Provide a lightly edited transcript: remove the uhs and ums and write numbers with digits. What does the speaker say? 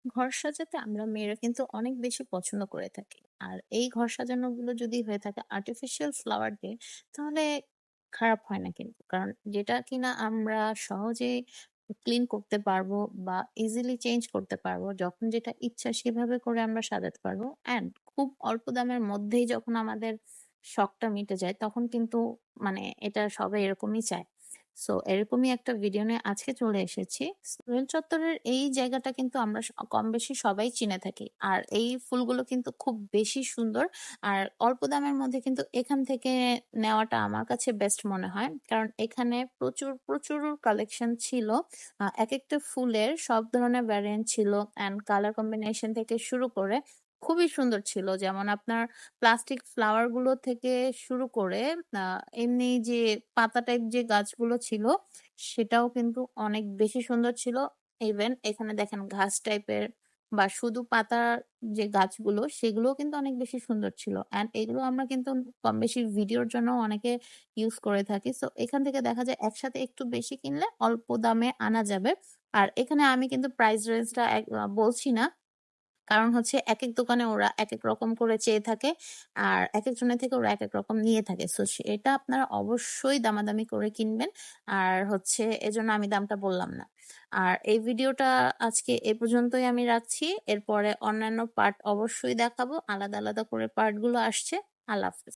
ঘর সাজাতে আমরা মেয়েরা কিন্তু অনেক বেশি পছন্দ করে থাকি। আর এই ঘর সাজানোগুলো যদি হয়ে থাকে আর্টিফিশিয়াল ফ্লাওয়ার দিয়ে, তাহলে খারাপ হয় না কিন্তু। কারণ যেটা কিনা আমরা সহজেই ক্লিন করতে পারবো বা ইজিলি চেঞ্জ করতে পারবো। যখন যেটা ইচ্ছা সেভাবে করে আমরা সাজাতে পারবো। অ্যান্ড খুব অল্প দামের মধ্যেই যখন আমাদের শখটা মিটে যায়, তখন কিন্তু মানে এটা সবাই এরকমই চায়। সো এরকমই একটা ভিডিও নিয়ে আজকে চলে এসেছি। রেল চত্বরের এই জায়গাটা কিন্তু আমরা কম বেশি সবাই চিনে থাকি। আর এই ফুলগুলো কিন্তু খুব বেশি সুন্দর। আর অল্প দামের মধ্যে কিন্তু এখান থেকে নেওয়াটা আমার কাছে বেস্ট মনে হয়। কারণ এখানে প্রচুর কালেকশন ছিল। একেকটা ফুলের সব ধরনের ভ্যারিয়েন্ট ছিল অ্যান্ড কালার কম্বিনেশন থেকে শুরু করে খুবই সুন্দর ছিল। যেমন আপনার প্লাস্টিক ফ্লাওয়ার গুলো থেকে শুরু করে এমনি যে পাতা টাইপ যে গাছগুলো ছিল, সেটাও কিন্তু অনেক বেশি সুন্দর ছিল। ইভেন এখানে দেখেন ঘাস টাইপের বা শুধু পাতার যে গাছগুলো, সেগুলোও কিন্তু অনেক বেশি সুন্দর ছিল। অ্যান্ড এগুলো আমরা কিন্তু কম বেশি ভিডিওর জন্য অনেকে ইউজ করে থাকি। সো এখান থেকে দেখা যায় একসাথে একটু বেশি কিনলে অল্প দামে আনা যাবে। আর এখানে আমি কিন্তু প্রাইস রেঞ্জটা বলছি না। কারণ হচ্ছে একেক দোকানে ওরা একেক রকম করে চেয়ে থাকে। আর একেকজনের থেকে ওরা একেক রকম নিয়ে থাকে। সো সেটা আপনারা অবশ্যই দামাদামি করে কিনবেন। আর হচ্ছে এজন্য আমি দামটা বললাম না। আর এই ভিডিওটা আজকে এ পর্যন্তই আমি রাখছি। এরপরে অন্যান্য পার্ট অবশ্যই দেখাবো। আলাদা করে পার্ট গুলো আসছে। আল্লাহ হাফেজ।